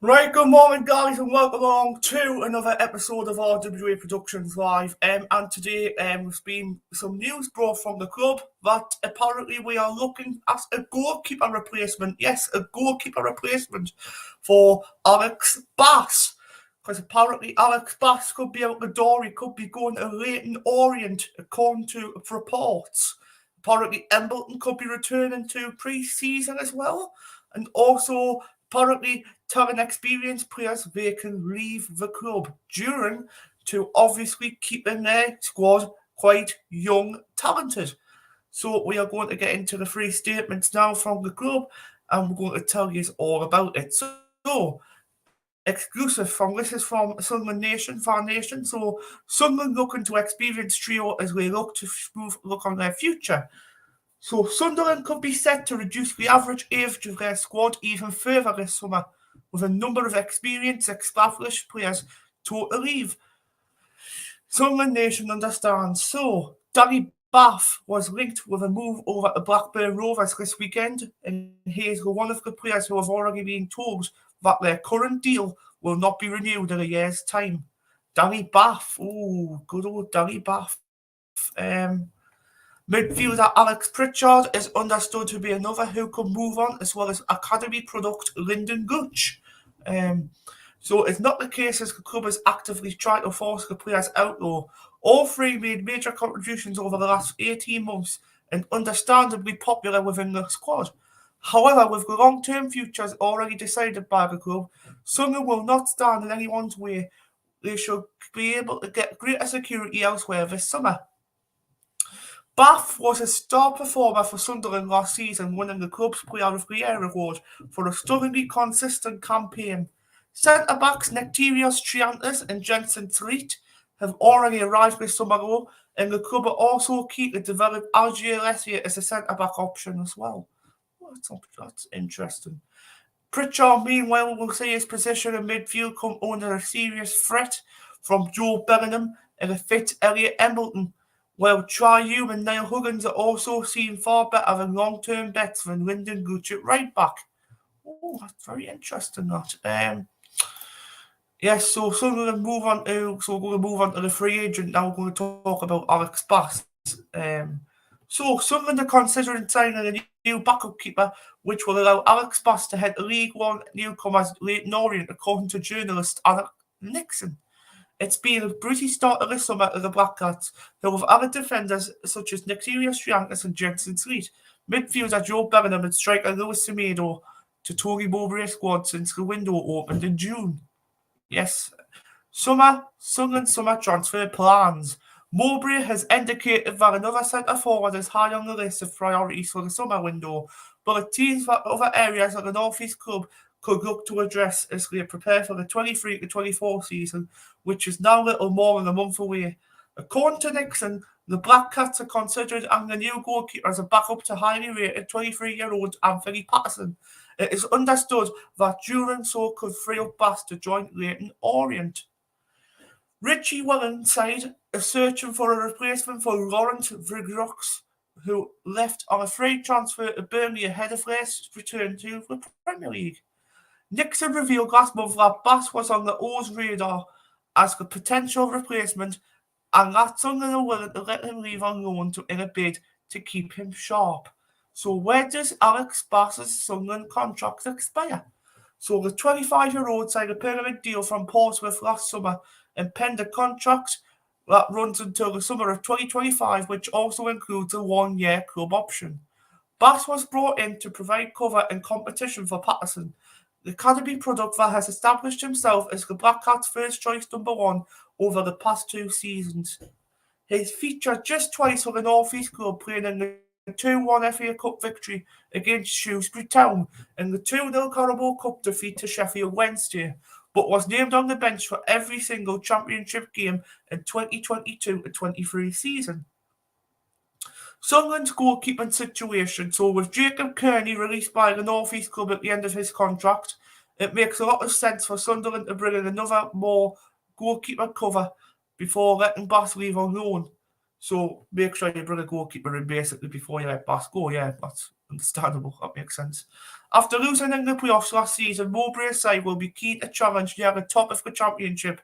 Right, good morning, guys, and welcome along to another episode of RWA Productions Live. And today, there's been some news brought from the club that apparently we are looking at a goalkeeper replacement. Yes, a goalkeeper replacement for Alex Bass. Because apparently Alex Bass could be out the door. He could be going to Leyton Orient, according to reports. Apparently Embleton could be returning to pre-season as well. And also, apparently, telling experienced players they can leave the club during to obviously keeping their squad quite young, talented. So we are going to get into the three statements now from the club, and we're going to tell you all about it. So exclusive this is from Sunderland Nation, Fan Nation. So Sunderland looking to experience trio as they look to look on their future. So Sunderland could be set to reduce the average age of their squad even further this summer, with a number of experienced, established players to leave. Sunderland Nation understands. So Danny Bath was linked with a move over to Blackburn Rovers this weekend, and he is one of the players who have already been told that their current deal will not be renewed in a year's time. Danny Bath, good old Danny Bath. Midfielder Alex Pritchard is understood to be another who could move on, as well as academy product Lyndon Gooch. So it's not the case as the club is actively trying to force the players out, though. All three made major contributions over the last 18 months and understandably popular within the squad. However, with the long-term futures already decided by the club, Sunderland will not stand in anyone's way. They should be able to get greater security elsewhere this summer. Bath was a star performer for Sunderland last season, winning the club's Player of the Year award for a stunningly consistent campaign. Centre-backs Nectarios Triantis and Jensen Sleet have already arrived this summer, and the club are also keen to develop Algier Lessier as a centre-back option as well. That's interesting. Pritchard, meanwhile, will see his position in midfield come under a serious threat from Joe Bellingham and a fit Elliot Embleton, while Trium and Niall Huggins are also seen far better than long-term bets than Lyndon Gooch at right back. Oh, that's very interesting, that. Yes, so we're going to move on to the free agent now. We're going to talk about Alex Bass. So Sunderland are considering signing a new backup keeper, which will allow Alex Bass to head to League One newcomers Leyton Orient, according to journalist Alec Nixon. It's been a pretty start of the summer of the Black Cats, who have added defenders such as Nectarios Triantis and Jensen Sleet, midfielder Joe Bellingham and striker Lewis Semedo to Tory Mowbray squad since the window opened in June. Yes, Sunderland summer transfer plans. Mowbray has indicated that another centre-forward is high on the list of priorities for the summer window, but it seems that other areas of the North East club could look to address as they prepare for the 23-24 season, which is now little more than a month away. According to Nixon, the Black Cats are considering adding a new goalkeeper as a backup to highly rated 23-year-old Anthony Patterson. It is understood that doing so could free up Bass to join Leyton Orient. Richie Wellenside is searching for a replacement for Laurent Vrigrox, who left on a free transfer to Burnley ahead of their return to the Premier League. Nixon revealed last month that Bass was on the O's radar as the potential replacement, and that Sunderland are willing to let him leave on loan in a bid to keep him sharp. So where does Alex Bass's Sunderland contract expire? So the 25-year-old signed a permanent deal from Portsmouth last summer and penned a contract that runs until the summer of 2025, which also includes a one-year club option. Bass was brought in to provide cover and competition for Patterson, the academy product that has established himself as the Black Cats' first choice number one over the past two seasons. He's featured just twice for the North East club, playing in the 2-1 FA Cup victory against Shrewsbury Town and the 2-0 Carabao Cup defeat to Sheffield Wednesday, but was named on the bench for every single championship game in 2022-23 season. Sunderland's goalkeeping situation. So with Jacob Kearney released by the North East club at the end of his contract, it makes a lot of sense for Sunderland to bring in another more goalkeeper cover before letting Bass leave on loan. So make sure you bring a goalkeeper in basically before you let Bass go. Yeah, that's Understandable, that makes sense. After losing in the playoffs last season, Mowbray's side will be keen to challenge near the top of the championship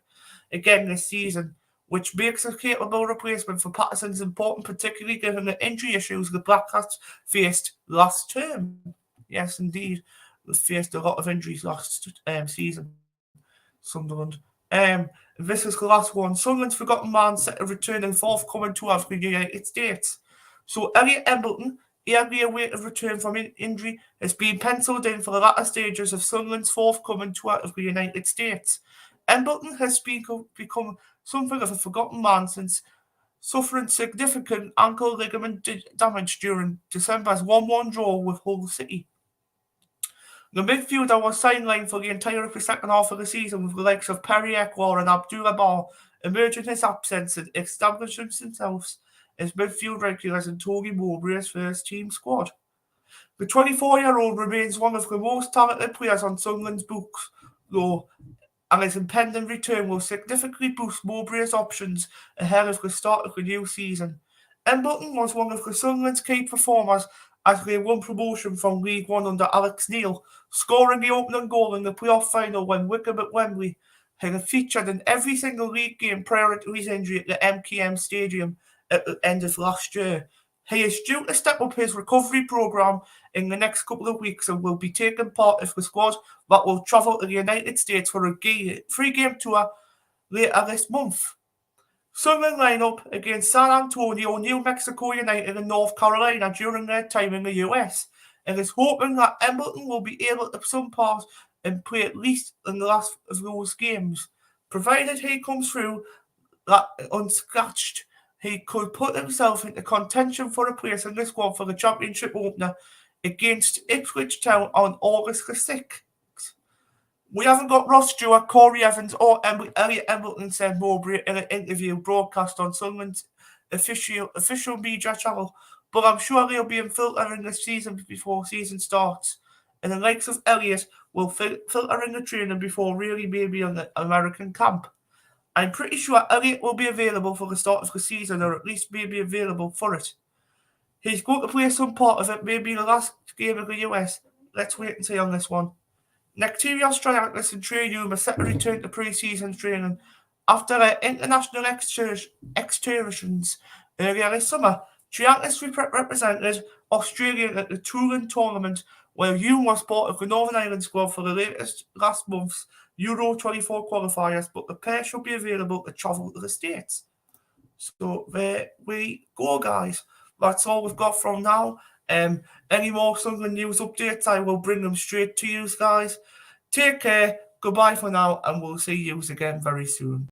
again this season, which makes a capable replacement for Patterson's important, particularly given the injury issues the Blackcats faced last term. Yes, indeed, they faced a lot of injuries last season. Sunderland. This is the last one. Sunderland's forgotten man set to return in forthcoming tour of the United States. So Elliot Embleton, eagerly awaited return from injury, has been penciled in for the latter stages of Sunderland's forthcoming tour of the United States. Embleton has become something of a forgotten man since suffering significant ankle ligament damage during December's 1-1 draw with Hull City. The midfielder was sidelined for the entire of the second half of the season, with the likes of Perry Ekwar and Abdullah Bar emerging his absence and establishing themselves as midfield regulars in Tony Mowbray's first team squad. The 24-year-old remains one of the most talented players on Sunderland's books, though, and his impending return will significantly boost Mowbray's options ahead of the start of the new season. Embleton was one of the Sunderland's key performers as they won promotion from League One under Alex Neil, scoring the opening goal in the playoff final when Wickham at Wembley. He had featured in every single league game prior to his injury at the MKM Stadium at the end of last year. He is due to step up his recovery programme in the next couple of weeks and will be taking part of the squad that will travel to the United States for a three-game tour later this month. Sunderland lineup against San Antonio, New Mexico United and North Carolina during their time in the US, and is hoping that Embleton will be able to some part and play at least in the last of those games. Provided he comes through that unscratched, he could put himself into contention for a place in the squad for the championship opener against Ipswich Town on August the 6th. We haven't got Ross Stewart, Corey Evans, or Elliot Embleton, said Mowbray in an interview broadcast on Sunderland's official media channel, but I'm sure they'll be in filter in the season before season starts. And the likes of Elliot will filter in the training before really maybe on the American camp. I'm pretty sure Elliot will be available for the start of the season, or at least maybe available for it. He's going to play some part of it, maybe the last game of the US. Let's wait and see on this one. Nectarios Triantis and Trey Newman are set to return to pre-season training after their international excursions earlier this summer. Triantis represented Australia at the Touring tournament, while Hume was part of the Northern Ireland squad for the last month's Euro 24 qualifiers, but the pair should be available to travel to the States. So there we go, guys. That's all we've got from now. Any more Sunderland news updates, I will bring them straight to you guys. Take care, goodbye for now, and we'll see you again very soon.